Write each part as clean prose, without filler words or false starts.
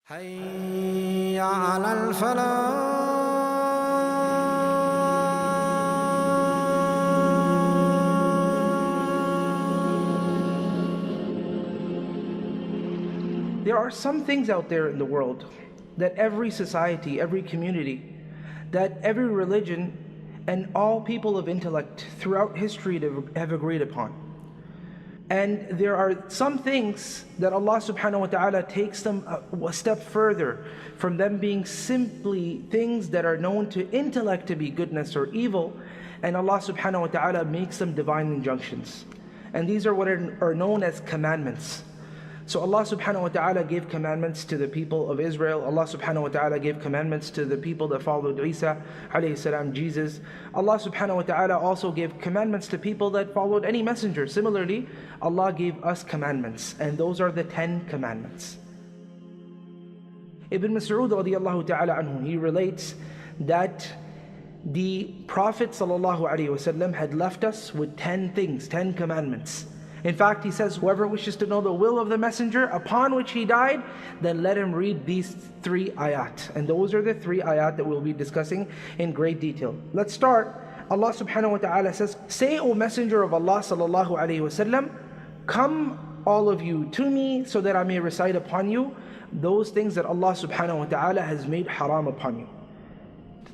حي على الفلاح. There are some things out there in the world that every society, every community, that every religion and all people of intellect throughout history have agreed upon. And there are some things that Allah subhanahu wa ta'ala takes them a step further from them being simply things that are known to intellect to be goodness or evil, and Allah subhanahu wa ta'ala makes them divine injunctions. And these are what are known as commandments. So Allah subhanahu wa ta'ala gave commandments to the people of Israel. Allah subhanahu wa ta'ala gave commandments to the people that followed Isa alayhi salam, Jesus. Allah subhanahu wa ta'ala also gave commandments to people that followed any messenger. Similarly, Allah gave us commandments, and those are the 10 commandments. Ibn Mas'ud radiyallahu ta'ala anhu, he relates that the Prophet sallallahu alayhi wasallam had left us with 10 things, 10 commandments. In fact, he says, whoever wishes to know the will of the messenger upon which he died, then let him read these 3 ayat. And those are the 3 ayat that we'll be discussing in great detail. Let's start. Allah subhanahu wa ta'ala says, "Say, O Messenger of Allah sallallahu alayhi wasallam, come all of you to me so that I may recite upon you those things that Allah subhanahu wa ta'ala has made haram upon you."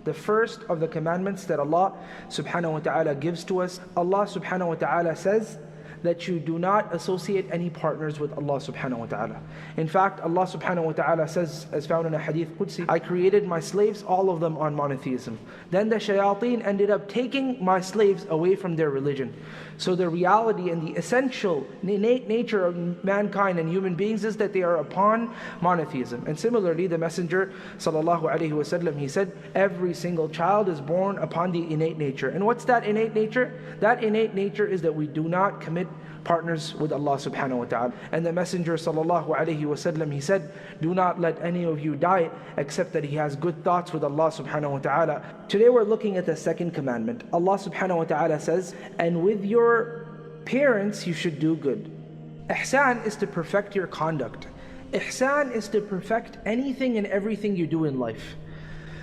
The first of the commandments that Allah subhanahu wa ta'ala gives to us, Allah subhanahu wa ta'ala says that you do not associate any partners with Allah subhanahu wa ta'ala. In fact, Allah subhanahu wa ta'ala says, as found in a hadith Qudsi, I created my slaves, all of them on monotheism. Then the shayateen ended up taking my slaves away from their religion. So the reality and the essential, innate nature of mankind and human beings is that they are upon monotheism. And similarly, the Messenger sallallahu alaihi wasallam, he said, every single child is born upon the innate nature. And what's that innate nature? That innate nature is that we do not commit partners with Allah subhanahu wa ta'ala. And the Messenger sallallahu alaihi wasallam, he said, do not let any of you die except that he has good thoughts with Allah subhanahu wa ta'ala. Today we're looking at the second commandment. Allah subhanahu wa ta'ala says, and with your parents you should do good. Ihsan is to perfect your conduct. Ihsan is to perfect anything and everything you do in life.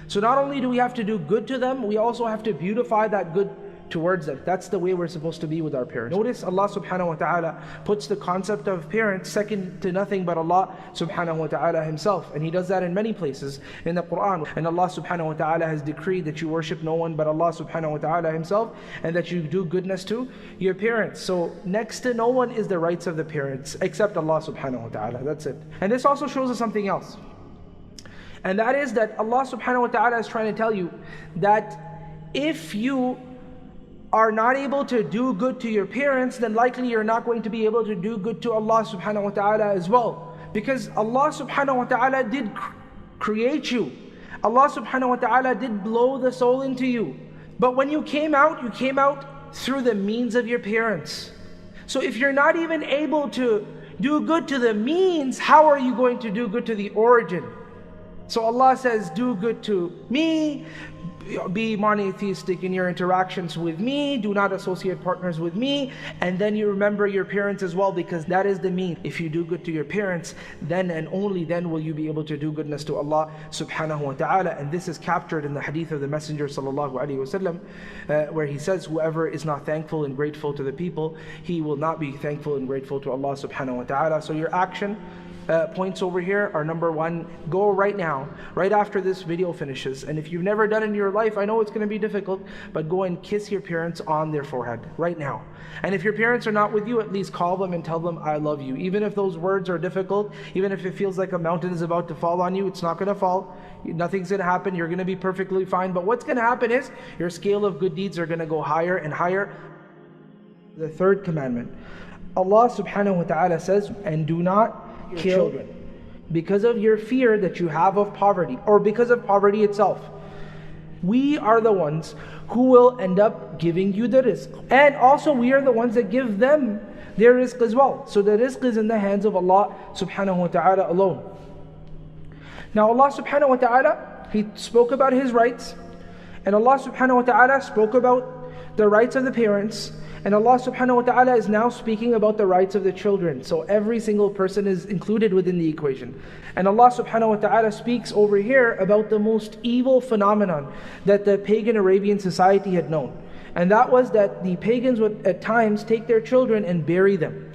So not only do we have to do good to them, we also have to beautify that good towards them. That's the way we're supposed to be with our parents. Notice Allah subhanahu wa ta'ala puts the concept of parents second to nothing but Allah subhanahu wa ta'ala himself. And he does that in many places in the Qur'an. And Allah subhanahu wa ta'ala has decreed that you worship no one but Allah subhanahu wa ta'ala himself, and that you do goodness to your parents. So next to no one is the rights of the parents except Allah subhanahu wa ta'ala. That's it. And this also shows us something else. And that is that Allah subhanahu wa ta'ala is trying to tell you that if you are not able to do good to your parents, then likely you're not going to be able to do good to Allah subhanahu wa ta'ala as well. Because Allah subhanahu wa ta'ala did create you. Allah subhanahu wa ta'ala did blow the soul into you. But when you came out through the means of your parents. So if you're not even able to do good to the means, how are you going to do good to the origin? So Allah says, do good to me, be monotheistic in your interactions with me, do not associate partners with me, and then you remember your parents as well, because that is the mean. If you do good to your parents, then and only then will you be able to do goodness to Allah subhanahu wa ta'ala. And this is captured in the hadith of the Messenger sallallahu alaihi wasallam, where he says, whoever is not thankful and grateful to the people, he will not be thankful and grateful to Allah subhanahu wa ta'ala. So your action points over here are: number 1, go right now, right after this video finishes. And if you've never done it in your life, I know it's going to be difficult, but go and kiss your parents on their forehead right now. And if your parents are not with you, at least call them and tell them, I love you. Even if those words are difficult, even if it feels like a mountain is about to fall on you, it's not going to fall. Nothing's going to happen. You're going to be perfectly fine. But what's going to happen is your scale of good deeds are going to go higher and higher. The third commandment, Allah subhanahu wa ta'ala says, and do not kill children because of your fear that you have of poverty, or because of poverty itself. We are the ones who will end up giving you the rizq, and also we are the ones that give them their rizq as well. So the rizq is in the hands of Allah subhanahu wa ta'ala alone. Now Allah subhanahu wa ta'ala, He spoke about His rights, and Allah subhanahu wa ta'ala spoke about the rights of the parents, And Allah subhanahu wa ta'ala is now speaking about the rights of the children. So every single person is included within the equation. And Allah subhanahu wa ta'ala speaks over here about the most evil phenomenon that the pagan Arabian society had known. And that was that the pagans would at times take their children and bury them,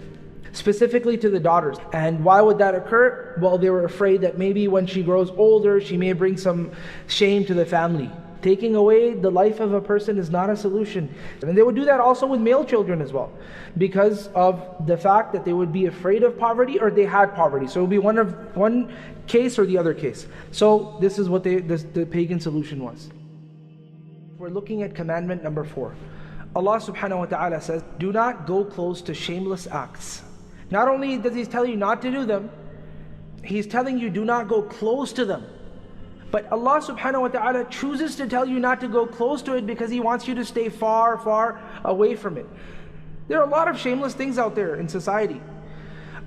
specifically to the daughters. And why would that occur? Well, they were afraid that maybe when she grows older, she may bring some shame to the family. Taking away the life of a person is not a solution. And they would do that also with male children as well, because of the fact that they would be afraid of poverty or they had poverty. So it would be one case or the other case. So this is what the pagan solution was. We're looking at commandment number 4. Allah subhanahu wa ta'ala says, do not go close to shameless acts. Not only does He tell you not to do them, He's telling you do not go close to them. But Allah subhanahu wa ta'ala chooses to tell you not to go close to it because He wants you to stay far, far away from it. There are a lot of shameless things out there in society.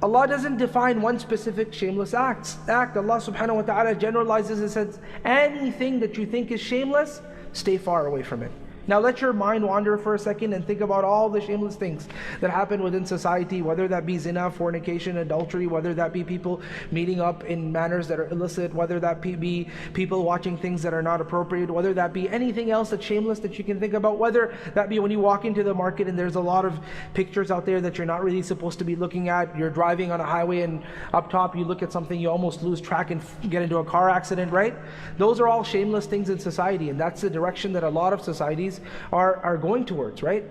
Allah doesn't define one specific shameless act. Allah subhanahu wa ta'ala generalizes and says, anything that you think is shameless, stay far away from it. Now let your mind wander for a second and think about all the shameless things that happen within society, whether that be zina, fornication, adultery, whether that be people meeting up in manners that are illicit, whether that be people watching things that are not appropriate, whether that be anything else that's shameless that you can think about, whether that be when you walk into the market and there's a lot of pictures out there that you're not really supposed to be looking at. You're driving on a highway and up top you look at something, you almost lose track and get into a car accident, right? Those are all shameless things in society, and that's the direction that a lot of societies are going towards, right?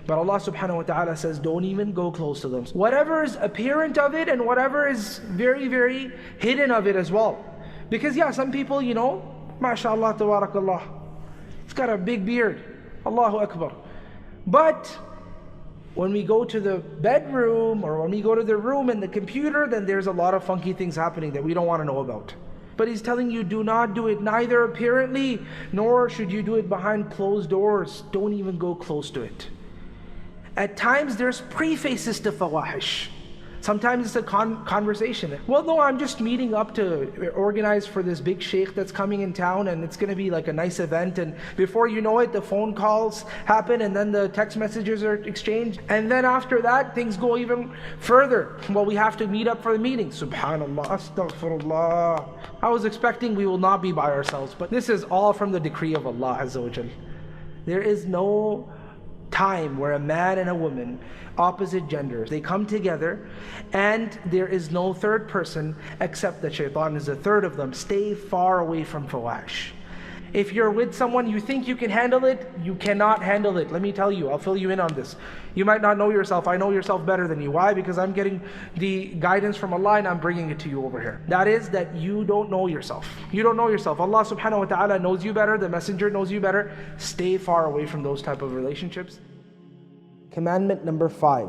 But Allah subhanahu wa ta'ala says, don't even go close to them. Whatever is apparent of it and whatever is very, very hidden of it as well. Because yeah, some people, mashallah, tabarakallah, it's got a big beard, Allahu Akbar. But when we go to the bedroom or when we go to the room and the computer, then there's a lot of funky things happening that we don't want to know about. But He's telling you, do not do it, neither apparently, nor should you do it behind closed doors. Don't even go close to it. At times there's prefaces to fawahish. Sometimes it's a conversation. Well, no, I'm just meeting up to organize for this big sheikh that's coming in town, and it's going to be like a nice event, and before you know it, the phone calls happen, and then the text messages are exchanged, and then after that, things go even further. Well, we have to meet up for the meeting. Subhanallah, astaghfirullah. I was expecting we will not be by ourselves, but this is all from the decree of Allah Azza wa Jal. There is no time where a man and a woman, opposite genders, they come together and there is no third person except that shaitan is a third of them. Stay far away from fawahish. If you're with someone you think you can handle it, you cannot handle it. Let me tell you, I'll fill you in on this. You might not know yourself. I know yourself better than you. Why? Because I'm getting the guidance from Allah and I'm bringing it to you over here. That is that you don't know yourself. You don't know yourself. Allah subhanahu wa ta'ala knows you better. The messenger knows you better. Stay far away from those type of relationships. Commandment number 5.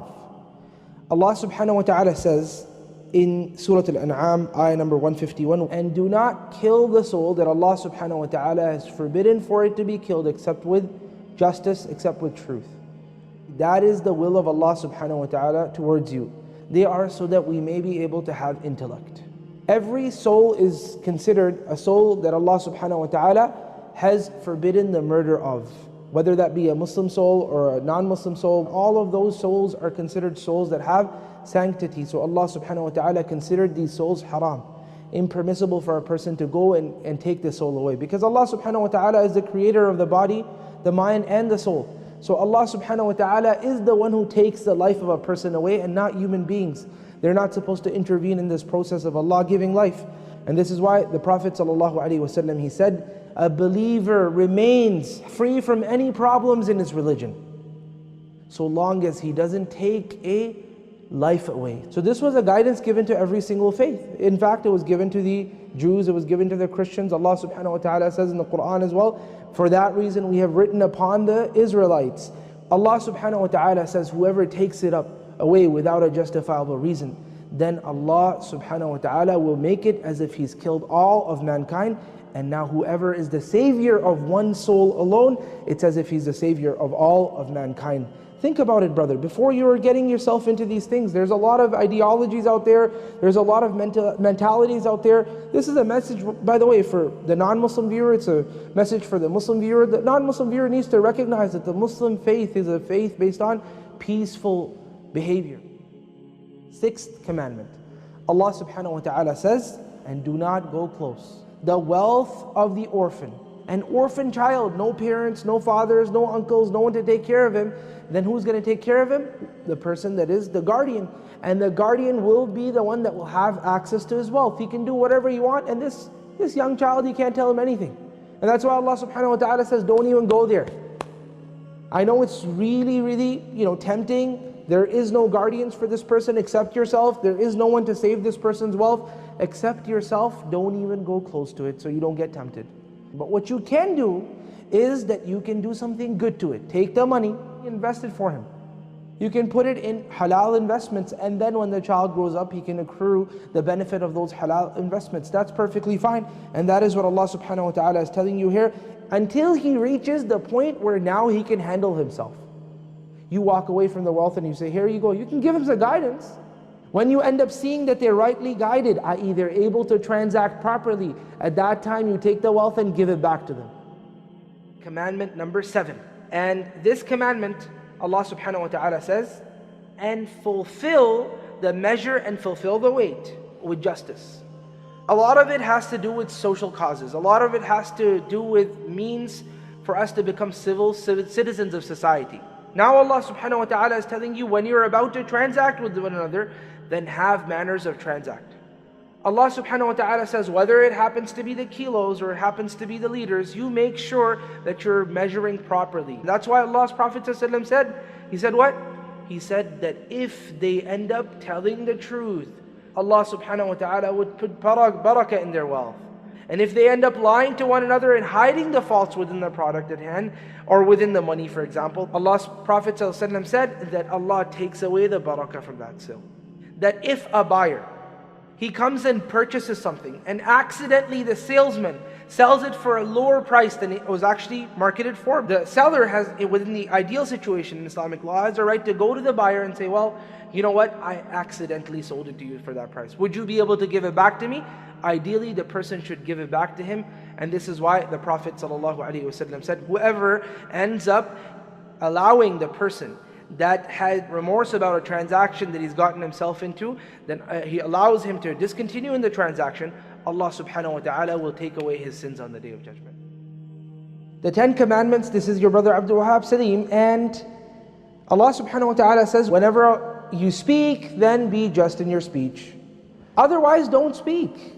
Allah subhanahu wa ta'ala says in Surah Al-An'am, ayah number 151, and do not kill the soul that Allah subhanahu wa ta'ala has forbidden for it to be killed except with justice, except with truth. That is the will of Allah subhanahu wa ta'ala towards you. They are so that we may be able to have intellect. Every soul is considered a soul that Allah subhanahu wa ta'ala has forbidden the murder of. Whether that be a Muslim soul or a non-Muslim soul, all of those souls are considered souls that have sanctity. So Allah subhanahu wa ta'ala considered these souls haram, impermissible for a person to go and take the soul away. Because Allah subhanahu wa ta'ala is the creator of the body, the mind and the soul. So Allah subhanahu wa ta'ala is the one who takes the life of a person away and not human beings. They're not supposed to intervene in this process of Allah giving life. And this is why the Prophet ﷺ, he said, a believer remains free from any problems in his religion, so long as he doesn't take a life away. So this was a guidance given to every single faith. In fact, it was given to the Jews, it was given to the Christians. Allah subhanahu wa ta'ala says in the Qur'an as well, for that reason we have written upon the Israelites. Allah subhanahu wa ta'ala says, whoever takes it away without a justifiable reason, then Allah subhanahu wa ta'ala will make it as if He's killed all of mankind. And now whoever is the savior of one soul alone, it's as if he's the savior of all of mankind. Think about it, brother. Before you are getting yourself into these things, there's a lot of ideologies out there. There's a lot of mentalities out there. This is a message, by the way, for the non-Muslim viewer. It's a message for the Muslim viewer. The non-Muslim viewer needs to recognize that the Muslim faith is a faith based on peaceful behavior. Sixth commandment. Allah subhanahu wa ta'ala says, and do not go close. The wealth of the orphan. An orphan child, no parents, no fathers, no uncles, no one to take care of him. Then who's going to take care of him? The person that is the guardian. And the guardian will be the one that will have access to his wealth. He can do whatever he wants, and this young child, you can't tell him anything. And that's why Allah subhanahu wa ta'ala says, don't even go there. I know it's really, really, tempting. There is no guardians for this person except yourself. There is no one to save this person's wealth except yourself. Don't even go close to it so you don't get tempted. But what you can do is that you can do something good to it. Take the money, invest it for him. You can put it in halal investments, and then when the child grows up, he can accrue the benefit of those halal investments. That's perfectly fine. And that is what Allah subhanahu wa ta'ala is telling you here. Until he reaches the point where now he can handle himself. You walk away from the wealth and you say, here you go. You can give him some guidance. When you end up seeing that they're rightly guided, i.e. they're able to transact properly, at that time you take the wealth and give it back to them. Commandment number 7. And this commandment, Allah subhanahu wa ta'ala says, and fulfill the measure and fulfill the weight with justice. A lot of it has to do with social causes. A lot of it has to do with means for us to become civil citizens of society. Now Allah subhanahu wa ta'ala is telling you, when you're about to transact with one another, then have manners of transact. Allah subhanahu wa ta'ala says, whether it happens to be the kilos or it happens to be the liters, you make sure that you're measuring properly. That's why Allah's Prophet said, he said what? He said that if they end up telling the truth, Allah subhanahu wa ta'ala would put barakah in their wealth. And if they end up lying to one another and hiding the faults within the product at hand, or within the money, for example, Allah's Prophet said that Allah takes away the barakah from that sale. That if a buyer, he comes and purchases something, and accidentally the salesman sells it for a lower price than it was actually marketed for, the seller has, within the ideal situation in Islamic law, has a right to go to the buyer and say, well, you know what, I accidentally sold it to you for that price. Would you be able to give it back to me? Ideally, the person should give it back to him. And this is why the Prophet ﷺ said, whoever ends up allowing the person that had remorse about a transaction that he's gotten himself into, then he allows him to discontinue in the transaction, Allah subhanahu wa ta'ala will take away his sins on the Day of Judgment. The 10 Commandments, this is your brother Abdul Wahab Salim, and Allah subhanahu wa ta'ala says, whenever you speak, then be just in your speech. Otherwise, don't speak.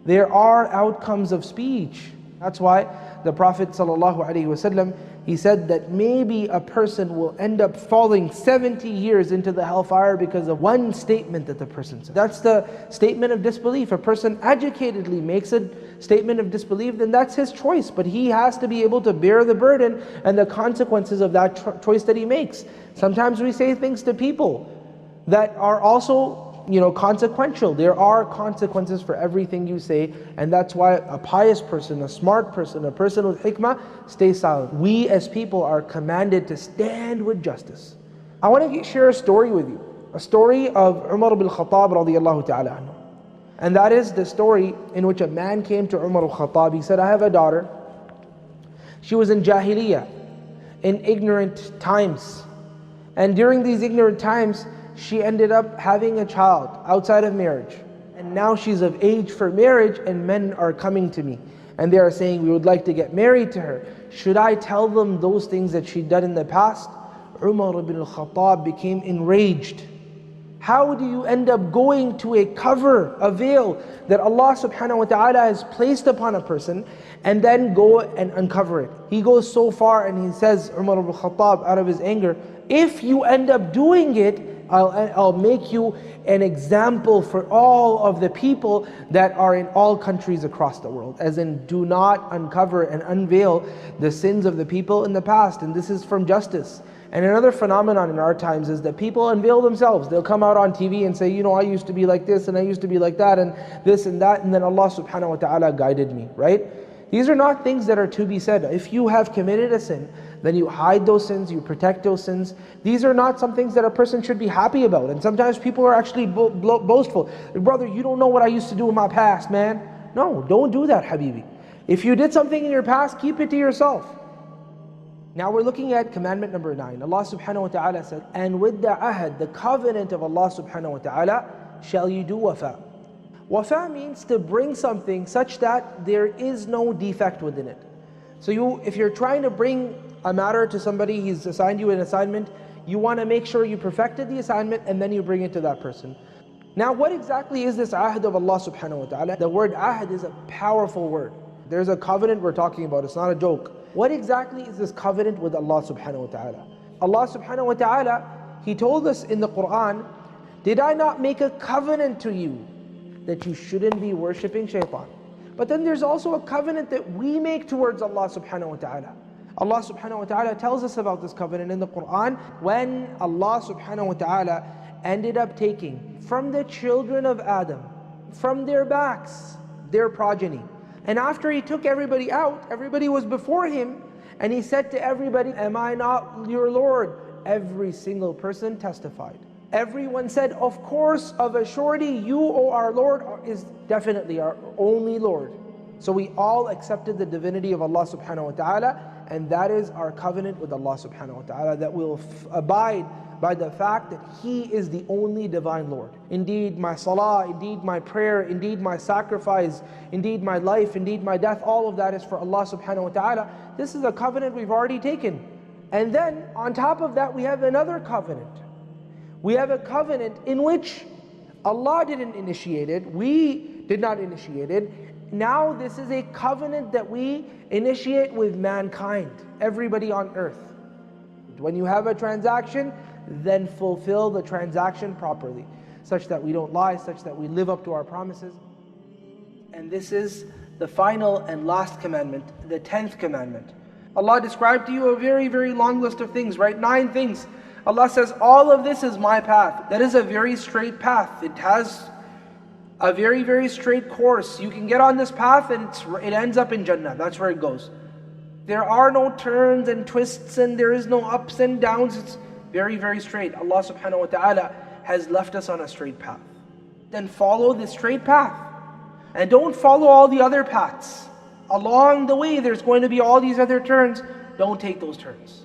There are outcomes of speech. That's why the Prophet ﷺ, he said that maybe a person will end up falling 70 years into the hellfire because of one statement that the person said. That's the statement of disbelief. A person educatedly makes a statement of disbelief, then that's his choice. But he has to be able to bear the burden and the consequences of that choice that he makes. Sometimes we say things to people that are also consequential. There are consequences for everything you say, and that's why a pious person, a smart person, a person with hikmah, stay silent. We as people are commanded to stand with justice. I want to share a story with you. A story of Umar ibn Khattab radiyallahu ta'ala anhu. And that is the story in which a man came to Umar al-Khattab. He said, I have a daughter. She was in Jahiliyyah, in ignorant times. And during these ignorant times, she ended up having a child outside of marriage. And now she's of age for marriage, and men are coming to me. And they are saying, we would like to get married to her. Should I tell them those things that she'd done in the past? Umar ibn al-Khattab became enraged. How do you end up going to a cover, a veil that Allah subhanahu wa ta'ala has placed upon a person, and then go and uncover it? He goes so far and he says, Umar ibn al-Khattab, out of his anger, if you end up doing it, I'll make you an example for all of the people that are in all countries across the world. As in, do not uncover and unveil the sins of the people in the past. And this is from justice. And another phenomenon in our times is that people unveil themselves. They'll come out on TV and say, I used to be like this, and I used to be like that, and this and that, and then Allah subhanahu wa ta'ala guided me, right? These are not things that are to be said. If you have committed a sin, then you hide those sins, you protect those sins. These are not some things that a person should be happy about. And sometimes people are actually boastful. Brother, you don't know what I used to do in my past, man. No, don't do that, Habibi. If you did something in your past, keep it to yourself. Now we're looking at commandment number 9. Allah subhanahu wa ta'ala said, and with the ahad, the covenant of Allah subhanahu wa ta'ala, shall you do wafa. Wafa means to bring something such that there is no defect within it. So if you're trying to bring a matter to somebody, he's assigned you an assignment, you want to make sure you perfected the assignment and then you bring it to that person. Now what exactly is this ahd of Allah subhanahu wa ta'ala? The word ahd is a powerful word. There's a covenant we're talking about, it's not a joke. What exactly is this covenant with Allah subhanahu wa ta'ala? Allah subhanahu wa ta'ala, He told us in the Qur'an, did I not make a covenant to you that you shouldn't be worshipping shaitan? But then there's also a covenant that we make towards Allah subhanahu wa ta'ala. Allah subhanahu wa ta'ala tells us about this covenant in the Qur'an when Allah subhanahu wa ta'ala ended up taking from the children of Adam, from their backs, their progeny. And after He took everybody out, everybody was before Him, and He said to everybody, am I not your Lord? Every single person testified. Everyone said, of course, of a surety, you, O our Lord, is definitely our only Lord. So we all accepted the divinity of Allah subhanahu wa ta'ala, and that is our covenant with Allah subhanahu wa ta'ala, that we'll abide by the fact that He is the only divine Lord. Indeed my salah, indeed my prayer, indeed my sacrifice, indeed my life, indeed my death, all of that is for Allah subhanahu wa ta'ala. This is a covenant we've already taken. And then on top of that we have another covenant. We have a covenant in which Allah didn't initiate it, we did not initiate it. Now this is a covenant that we initiate with mankind, everybody on earth. When you have a transaction, then fulfill the transaction properly, such that we don't lie, such that we live up to our promises. And this is the final and last commandment, the 10th commandment. Allah described to you a very, very long list of things, right? 9 things. Allah says, all of this is my path. That is a very straight path. It has a very, very straight course. You can get on this path and it ends up in Jannah. That's where it goes. There are no turns and twists and there is no ups and downs. It's very, very straight. Allah subhanahu wa ta'ala has left us on a straight path. Then follow the straight path. And don't follow all the other paths. Along the way there's going to be all these other turns. Don't take those turns.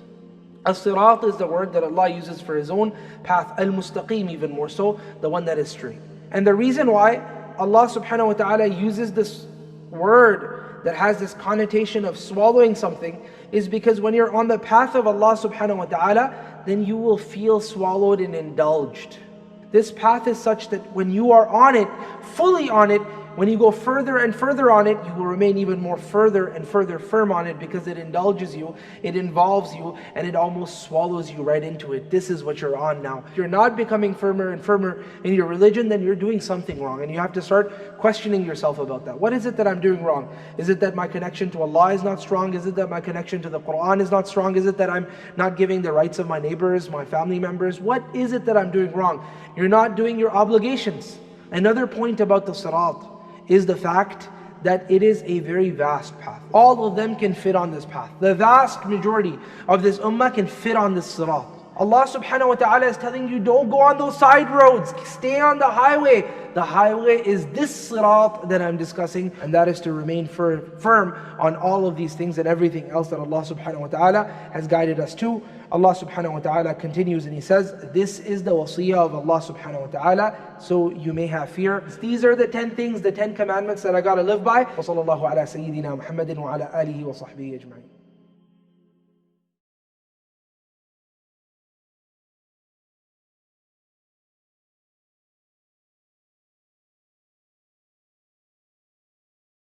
As-sirat is the word that Allah uses for His own path. Al-mustaqim even more so, the one that is straight. And the reason why Allah subhanahu wa ta'ala uses this word that has this connotation of swallowing something is because when you're on the path of Allah subhanahu wa ta'ala, then you will feel swallowed and indulged. This path is such that when you are on it, fully on it, when you go further and further on it, you will remain even more further and further firm on it because it indulges you, it involves you, and it almost swallows you right into it. This is what you're on now. If you're not becoming firmer and firmer in your religion, then you're doing something wrong. And you have to start questioning yourself about that. What is it that I'm doing wrong? Is it that my connection to Allah is not strong? Is it that my connection to the Qur'an is not strong? Is it that I'm not giving the rights of my neighbors, my family members? What is it that I'm doing wrong? You're not doing your obligations. Another point about the sirat is the fact that it is a very vast path. All of them can fit on this path. The vast majority of this ummah can fit on this sirat. Allah subhanahu wa ta'ala is telling you, don't go on those side roads, stay on the highway. The highway is this sirat that I'm discussing, and that is to remain firm on all of these things and everything else that Allah subhanahu wa ta'ala has guided us to. Allah subhanahu wa ta'ala continues and He says, this is the wasiyah of Allah subhanahu wa ta'ala, so you may have fear. These are the 10 things, the 10 commandments that I gotta live by. Wa sallallahu ala sayyidina Muhammadin wa ala alihi wa sahbihi ajma'in.